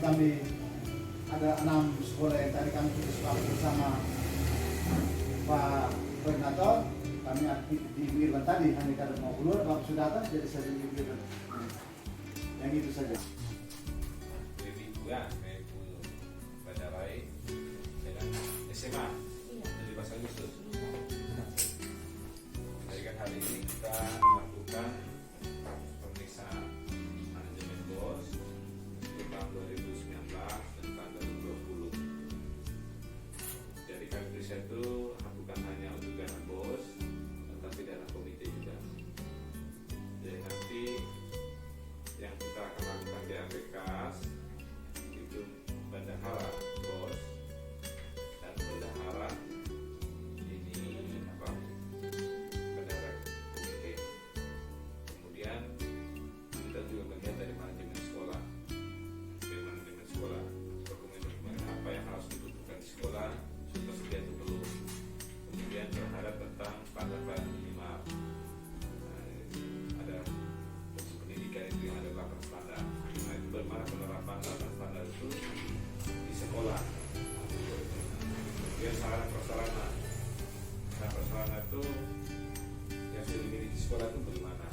kami ada 6 sekolah yang tadi kami sekolah bersama Pak Koordinator. Kami di Wirban tadi hanya kada mau ulur, Bapak sudah datang jadi saya di Wirban. Yang itu saja. Lebih juga kayak Badarai dengan SMA dari bahasa Agustus. Jadi kan hari ini kita melakukan pemeriksaan manajemen BOS untuk tahun 2019 dan tahun 2020. Jadi kami periksa itu bukan hanya untuk dana BOS, tetapi dana komite juga. Jadi nanti yang kita akan lakukan di APKAS itu bendahara BOS dan bendahara ini apa bendahara komite. Kemudian kita juga melihat dari manajemen sekolah, dokumen-dokumen apa yang harus dibutuhkan di sekolah sudah sedia atau belum. Kemudian terhadap tentang standar minimal. Ada untuk pendidikan itu yang ada 8 standar. Nah, itu bagaimana penerapan 8 standar itu di sekolah. Kemudian sarana prasarana. Nah, prasarana itu yang sudah dimiliki di sekolah itu bagaimana?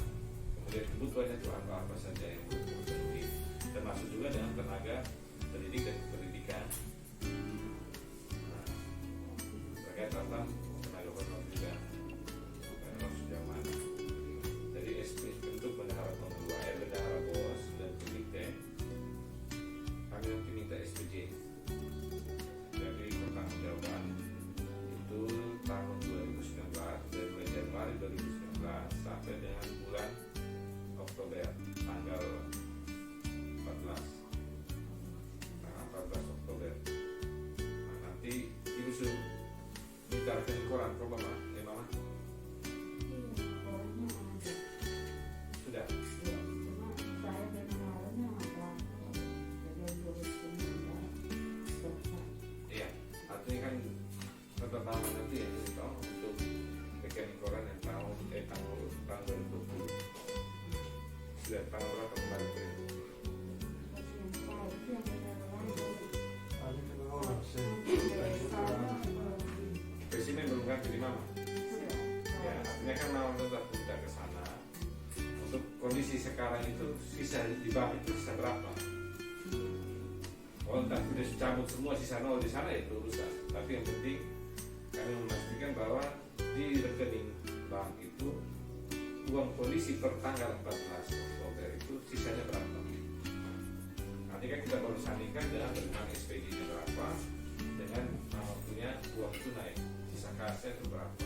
Kemudian kebutuhannya itu apa saja yang terpenuhi. Termasuk juga dengan tenaga pendidik dan pendidikan. Nah, terkait tentang tenaga honor juga harus zaman. Jadi untuk bendahara nomor 2, bendahara BOS dan komite, kami nanti minta SPJ. Jadi pertanggungjawaban itu tahun 2019 dari mulai Januari 2019 sampai dengan bulan Oktober tanggal 14 Oktober. Nah, nanti ibu sudah minta rekening koran, coba mah, ya mama? Sudah. Iya, artinya kan pertama nanti ya tahu untuk rekening koran yang tahun 2020. Sudah tahun berapa kemarin itu? Spesimen belum kan jadi mama? Ya, artinya kan mama tetap minta ke sana. Untuk kondisi sekarang itu sisa di bank itu sisa berapa? Kalau entah sudah cabut semua sisa nol di sana itu urusan. Tapi yang penting kami memastikan bahwa di rekening bank itu uang kondisi per tanggal 14 Oktober itu sisanya berapa? Nanti kan kita baru sandingkan dengan bagaimana SPG-nya berapa dengan mama punya uang tunai sisa kasnya itu berapa.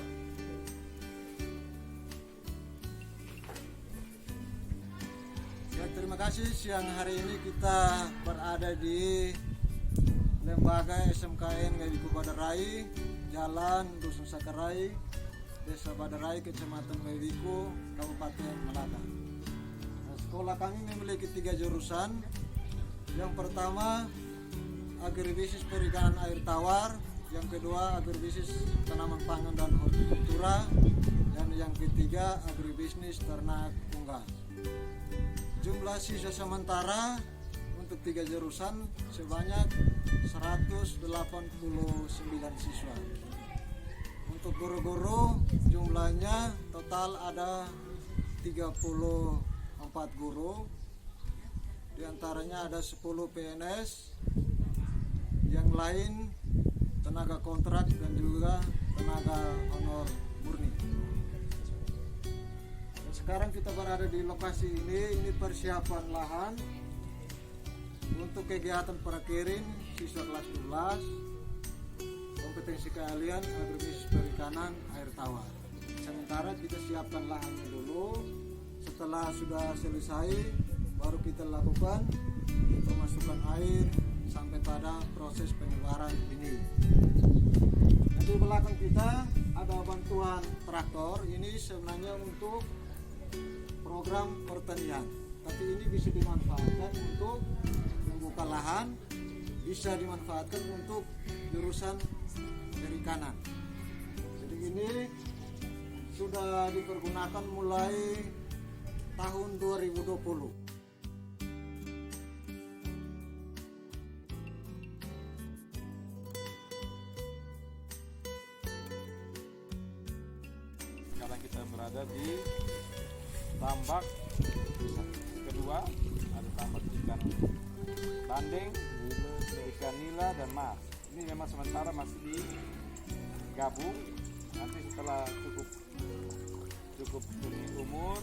Ya, terima kasih. Siang hari ini kita berada di Lembaga SMKN Ngawiku Badarai, Jalan Dusun Sakarai, Desa Badarai, Kecamatan Ngawiku, Kabupaten Malaka. Nah, sekolah kami memiliki 3 jurusan. Yang pertama agribisnis perikanan air tawar, yang kedua agribisnis tanaman pangan dan hortikultura, dan yang ketiga agribisnis ternak unggas. Jumlah siswa sementara untuk 3 jurusan sebanyak 189 siswa. Untuk guru-guru jumlahnya total ada 34 guru. Di antaranya ada 10 PNS, yang lain tenaga kontrak dan juga tenaga honor murni. Dan sekarang kita berada di lokasi ini persiapan lahan untuk kegiatan prakirin siswa kelas 12, kompetensi keahlian agribisnis perikanan air tawar. Sementara kita siapkan lahannya dulu. Setelah sudah selesai, baru kita lakukan pemasukan air sampai pada proses penyebaran benih. Dan di belakang kita ada bantuan traktor. Ini sebenarnya untuk program pertanian, tapi ini bisa dimanfaatkan untuk membuka lahan, bisa dimanfaatkan untuk jurusan perikanan. Jadi ini sudah dipergunakan mulai tahun 2020. ada di tambak kedua, ada tambak ikan bandeng, ikan nila dan mas. Ini memang sementara masih digabung. Nanti setelah cukup umur,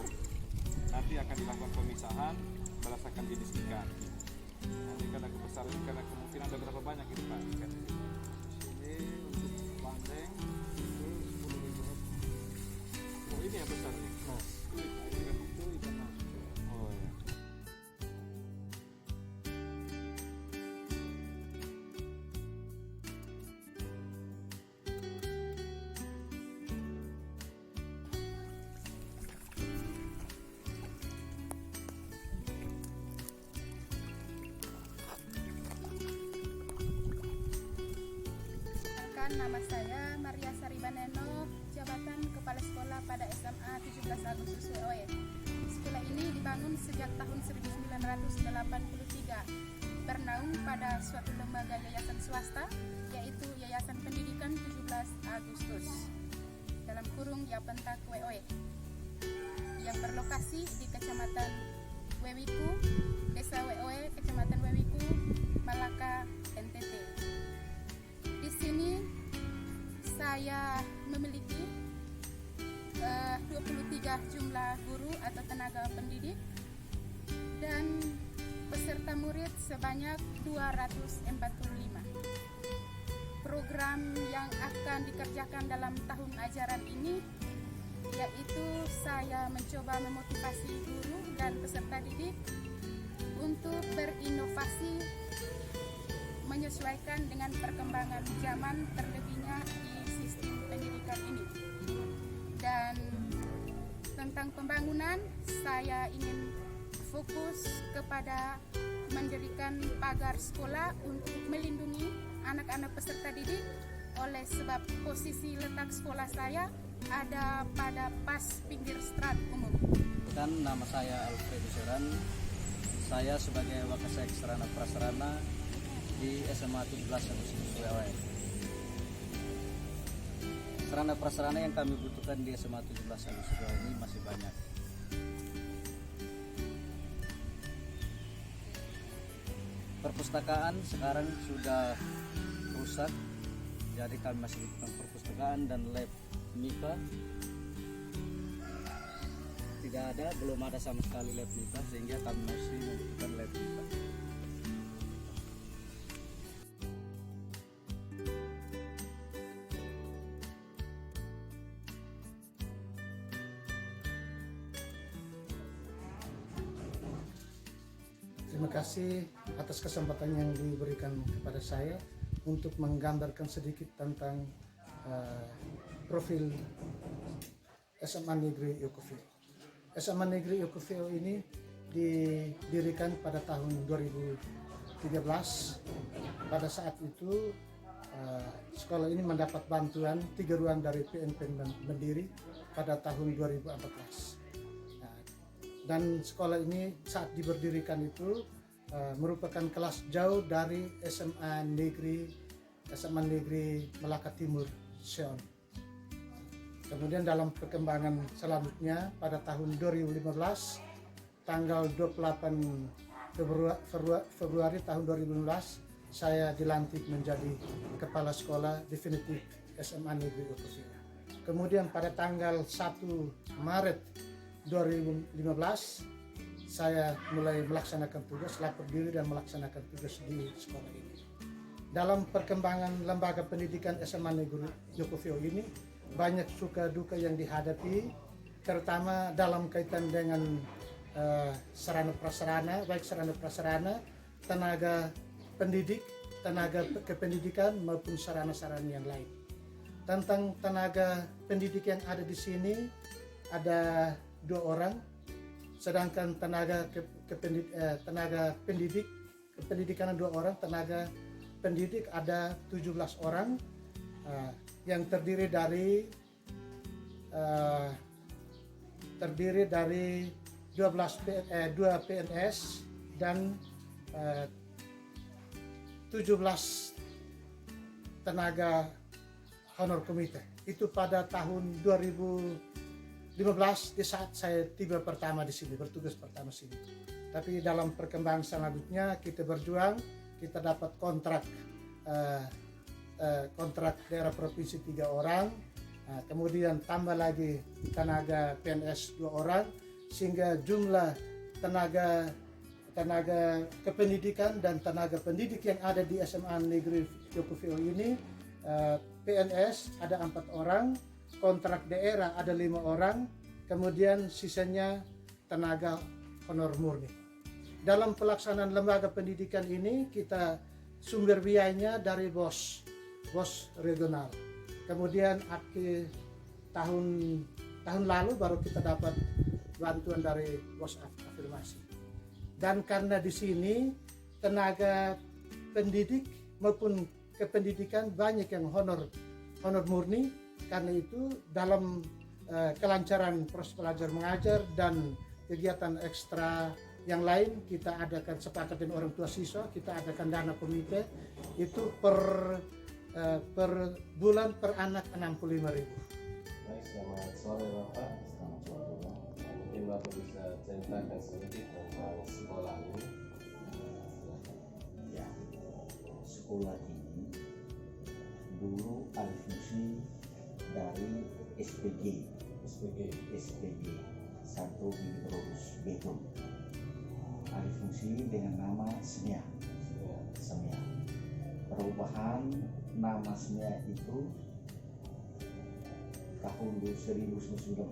nanti akan dilakukan pemisahan berdasarkan jenis ikan. Nanti karena kebesaran ikan kemungkinan ada berapa banyak itu Pak ikan ini? Ini untuk bandeng itu 10.000. Oh ini yang besar nih. Nah, itu ikan mas. Oh ya. Nama saya Maria Saribaneno, jabatan Kepala Sekolah pada SMA 17 Agustus WOE. Sekolah ini dibangun sejak tahun 1983, bernaung pada suatu lembaga yayasan swasta, yaitu Yayasan Pendidikan 17 Agustus, dalam kurung Yapentak WOE, yang berlokasi di Kecamatan Wewiku, Desa WOE, Kecamatan Wewiku, Malaka, NTT. Di sini saya memiliki 23 jumlah guru atau tenaga pendidik dan peserta murid sebanyak 245. Program yang akan dikerjakan dalam tahun ajaran ini yaitu saya mencoba memotivasi guru dan peserta didik untuk berinovasi menyesuaikan dengan perkembangan zaman, terlebihnya di sistem pendidikan ini. Dan tentang pembangunan, saya ingin fokus kepada mendirikan pagar sekolah untuk melindungi anak-anak peserta didik, oleh sebab posisi letak sekolah saya ada pada pas pinggir strat umum. Dan nama saya Alfredo Seran, saya sebagai Wakasek Sarana Prasarana di SMA 17 Agustus WOE. Sarana prasarana yang kami butuhkan di SMA 17 Agustus WOE ini masih banyak. Perpustakaan sekarang sudah rusak, jadi kami masih butuhkan perpustakaan dan lab MIPA. Tidak ada, belum ada sama sekali lab MIPA, sehingga kami masih membutuhkan lab MIPA. Terima kasih atas kesempatan yang diberikan kepada saya untuk menggambarkan sedikit tentang profil SMA Negeri Yokofeo. SMA Negeri Yokofeo ini didirikan pada tahun 2013. Pada saat itu sekolah ini mendapat bantuan 3 ruang dari PNP Mendiri pada tahun 2014. Dan sekolah ini saat diberdirikan itu merupakan kelas jauh dari SMA Negeri Melaka Timur Seon. Kemudian dalam perkembangan selanjutnya pada tahun 2015 tanggal 28 Februari tahun 2015 saya dilantik menjadi kepala sekolah definitif SMA Negeri Yokofeo. Kemudian pada tanggal 1 Maret 2015 saya mulai melaksanakan tugas, lapor diri dan melaksanakan tugas di sekolah ini. Dalam perkembangan lembaga pendidikan SMA Negeri Yokofeo ini banyak suka duka yang dihadapi, terutama dalam kaitan dengan sarana prasarana, baik sarana prasarana, tenaga pendidik, tenaga kependidikan maupun sarana-sarana yang lain. Tentang tenaga pendidik yang ada di sini ada 2 orang, sedangkan tenaga kependidikan 2 orang, tenaga pendidik ada 17 orang, yang terdiri dari 2 PNS dan 17 tenaga honor komite. Itu pada tahun 2015 2015 di saat saya tiba pertama di sini, bertugas pertama sini. Tapi dalam perkembangan selanjutnya kita berjuang, kita dapat kontrak daerah provinsi 3 orang, kemudian tambah lagi tenaga PNS 2 orang, sehingga jumlah tenaga kependidikan dan tenaga pendidik yang ada di SMA Negeri Yokuvio ini, PNS ada 4 orang, kontrak daerah ada 5 orang, kemudian sisanya tenaga honor murni. Dalam pelaksanaan lembaga pendidikan ini kita sumber biayanya dari BOS regional. Kemudian akhir tahun lalu baru kita dapat bantuan dari BOS afirmasi. Dan karena di sini tenaga pendidik maupun kependidikan banyak yang honor murni, karena itu dalam kelancaran proses belajar mengajar dan kegiatan ekstra yang lain kita adakan sepakat dengan orang tua siswa, kita adakan dana komite itu per bulan per anak 65.000. Baik, selamat sore Bapak, selamat sore Bapak. Mungkin Bapak bisa ceritakan sedikit tentang sekolah ini. Ya, sekolah ini dulu alih fungsi dari SPG Santo Bibirus Beton, alih fungsi dengan nama SMEA. Perubahan nama SMEA itu tahun 1994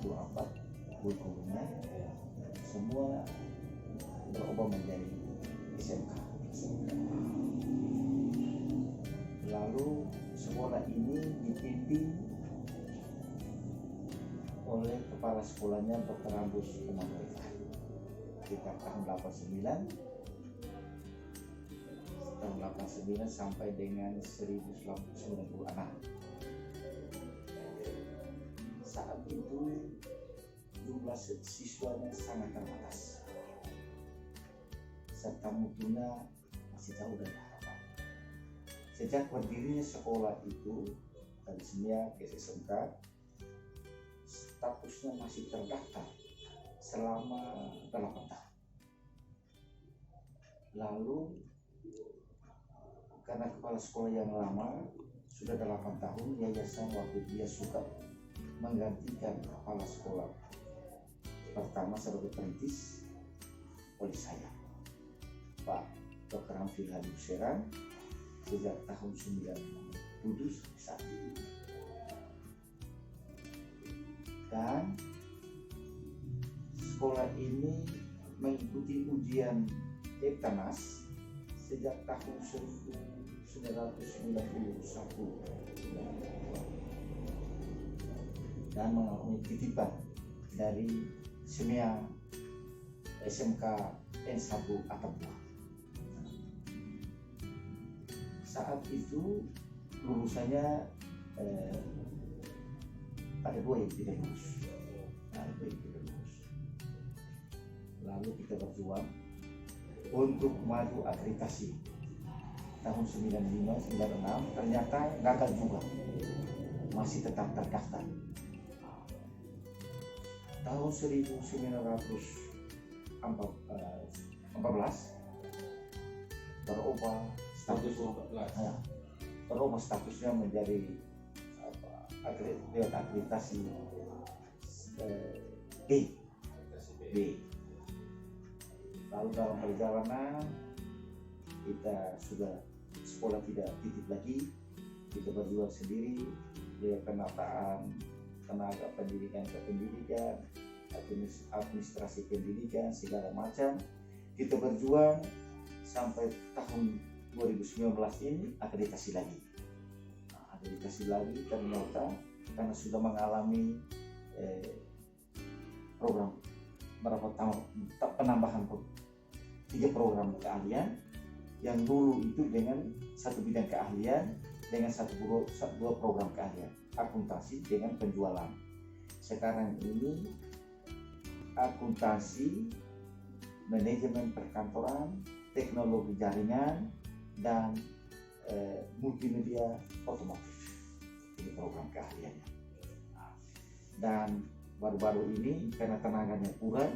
kurikulumnya semua berubah menjadi SMK. Lalu sekolah ini dipimpin oleh kepala sekolahnya Dr. Ambus Umanulita sekitar tahun 89 sampai dengan 1996. Saat itu jumlah siswanya sangat terbatas serta mutunya masih jauh dari harapan. Sejak berdirinya sekolah itu dari SMEA ke SMK, statusnya masih terdaftar selama 8 tahun. Lalu karena kepala sekolah yang lama sudah 8 tahun, yayasan waktu dia suka menggantikan kepala sekolah pertama sebagai perintis oleh saya, Pak Dr. Hamfil Seran, sejak tahun 97 saat ini. Dan sekolah ini mengikuti ujian Eptanas sejak tahun 1991 dan mengalami titipan dari SMEA SMK N1 Atap 2. Saat itu lulusannya ada 2 yang tidak lulus. Lalu kita berjuang untuk maju akreditasi tahun 95-96, ternyata gagal juga, masih tetap terdaftar. Tahun 1914 berubah statusnya menjadi akreditasi B. Lalu dalam perjalanan kita sudah sekolah tidak titip lagi, kita berjuang sendiri dari penataan tenaga pendidikan ke pendidikan, administrasi pendidikan segala macam. Kita berjuang sampai tahun 2019 ini akreditasi lagi. Akreditasi lagi ternyata karena sudah mengalami program berapa tahun penambahan 3 program keahlian yang dulu itu dengan 1 bidang keahlian dengan 2 program keahlian, akuntansi dengan penjualan. Sekarang ini akuntansi, manajemen perkantoran, teknologi jaringan, dan multimedia otomotif. Ini program keahliannya. Dan baru-baru ini karena tenaganya kurang,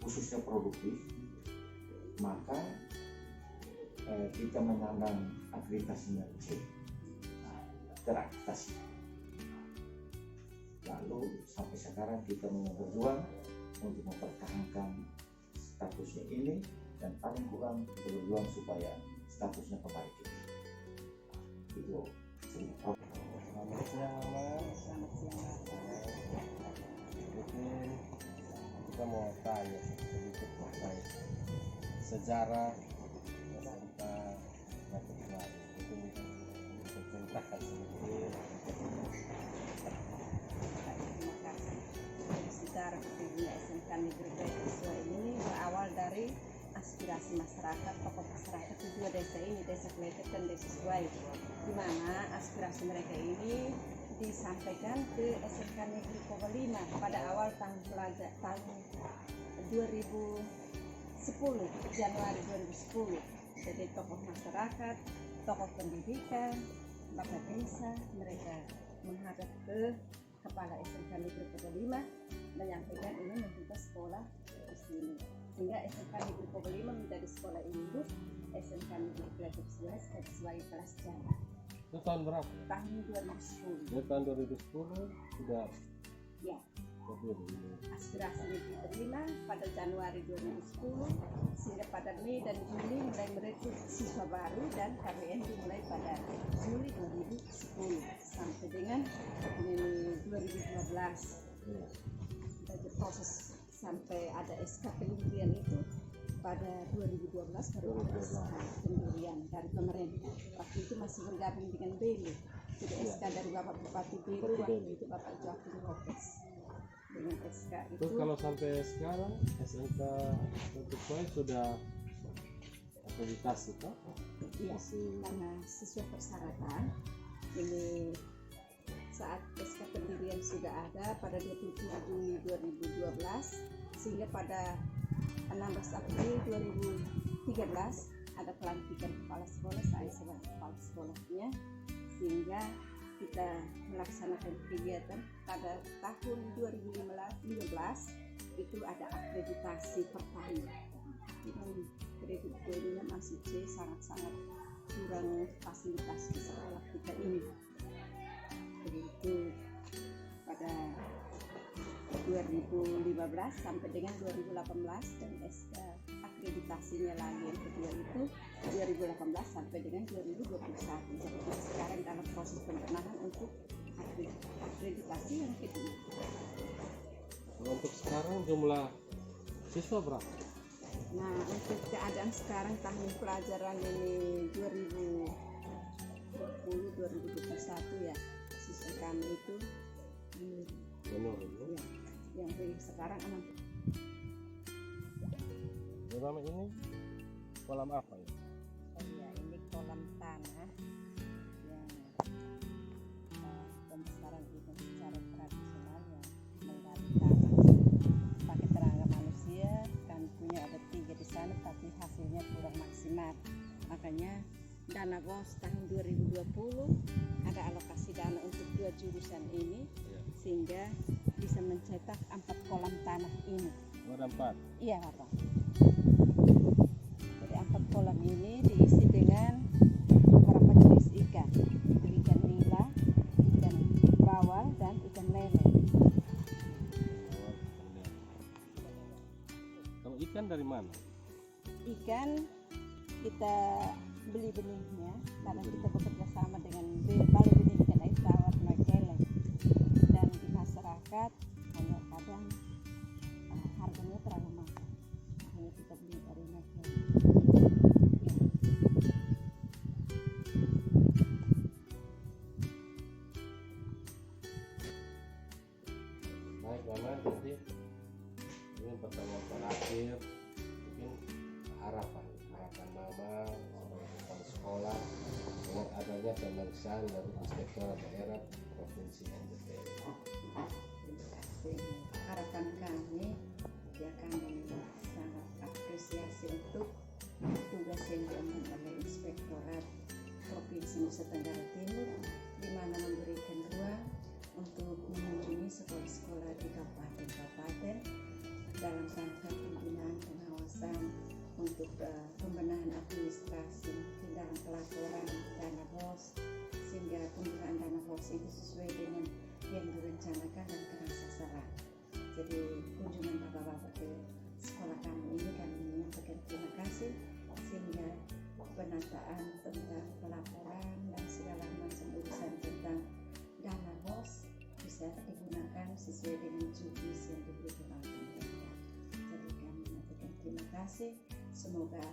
khususnya produktif, maka kita menyandang akreditasinya C, terakreditasi. Lalu sampai sekarang kita mau berjuang untuk mempertahankan statusnya ini, dan paling kurang kita berjuang supaya statusnya kembali ke itu. Selamat siang, Mas. Selamat siang. Mungkin kita mau tanya sedikit terkait sejarah SMK Negeri Baru. Mungkin bisa ceritakan sedikit. Terima kasih. Sejarah berdirinya SMK Negeri Beasiswa ini berawal dari aspirasi masyarakat, tokoh masyarakat di dua desa ini, Desa Kletek dan Desa Suai, di mana aspirasi mereka ini disampaikan ke SMK Negeri Kobalima pada awal tahun 2010, Januari 2010. Jadi tokoh masyarakat, tokoh pendidikan, bapak desa, mereka menghadap ke Kepala SMK Negeri Kobalima menyampaikan ini membuka sekolah di sini, sehingga SMK Negeri Kobalima menjadi sekolah induk SMK Negeri Kletek sesuai kelas jalan. Itu tahun berapa? Tahun 2010. Dari tahun 2010 sudah Ya, berdiri. aspirasi diterima pada Januari 2010, sehingga pada Mei dan Juni mulai merekrut siswa baru, dan KBN dimulai pada Juli 2010 sampai dengan 2012. Dari proses sampai ada SK pendirian itu pada 2012 baru ada SK pendirian dari pemerintah. Waktu itu masih bergabung dengan Belu. Jadi SK dari Bapak Bupati Belu waktu itu Bapak Joaquim Lopez. Dengan SK itu. Terus kalau sampai sekarang SMK Negeri Suai sudah akreditasi toh? Iya, Masih karena sesuai persyaratan ini saat SK pendirian sudah ada pada 27 Juni 2012, sehingga pada 16 April 2013 ada pelantikan kepala sekolah, saya sebagai kepala sekolahnya, sehingga kita melaksanakan kegiatan pada tahun 2015 itu ada akreditasi pertama. Kreditnya masih C, sangat-sangat kurang fasilitas di sekolah kita ini. Itu pada 2015 sampai dengan 2018, dan SK akreditasinya lagi yang kedua itu 2018 sampai dengan 2021. Jadi kita sekarang dalam proses pemenahan untuk akreditasi yang kedua. untuk sekarang jumlah siswa berapa? Nah, untuk keadaan sekarang tahun pelajaran ini 2020-2021 ya, siswa kami itu Menurut ya, yang sekarang 6. Pertama ini kolam apa ya? Oh iya, ini kolam tanah yang pembesaran itu secara tradisional, yang menggali tanah pakai tenaga manusia. Kan punya ada 3 di sana, tapi hasilnya kurang maksimal. Makanya dana BOS tahun 2020 ada alokasi dana untuk 2 jurusan ini, sehingga bisa mencetak 4 kolam tanah ini. Ada 4. Iya, Bapak. Jadi 4 kolam ini diisi dengan beberapa jenis ikan. Ikan nila, ikan bawal, dan ikan lele. Kalau ikan dari mana? Ikan kita beli benihnya karena kita bekerja sama dengan Balai Benih Ikan Air Tawar Makeleng, dan di masyarakat hanya kadang harganya terlalu mahal, makanya kita beli dari Makeleng. Baik, Mama, jadi ini pertanyaan terakhir, mungkin harapan Mama sebagai kepala sekolah dengan adanya pemeriksaan dari Inspektorat Daerah Provinsi NTT. Terima kasih. Harapan kami, ya, kami sangat apresiasi untuk tugas yang diambil oleh Inspektorat Provinsi Nusa Tenggara Timur, di mana memberikan ruang untuk dalam rangka pembinaan pengawasan untuk pembenahan administrasi dalam pelaporan dana BOS, sehingga penggunaan dana BOS itu sesuai dengan yang direncanakan dan kena sasaran. Jadi kunjungan bapak-bapak ke sekolah kami ini kami menyampaikan terima kasih, sehingga penataan tentang pelaporan dan segala macam urusan tentang dana BOS bisa digunakan sesuai dengan juknis yang diberikan oleh pemerintah. Jadi kami menyampaikan terima kasih, semoga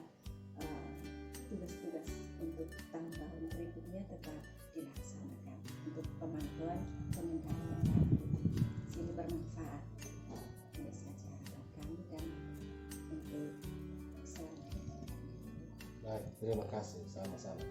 tugas-tugas untuk tahun-tahun berikutnya tetap dilaksanakan untuk pemantauan penindakan sehingga bermanfaat. Ini saja harapan kami dan untuk selanjutnya. Baik, terima kasih, sama-sama.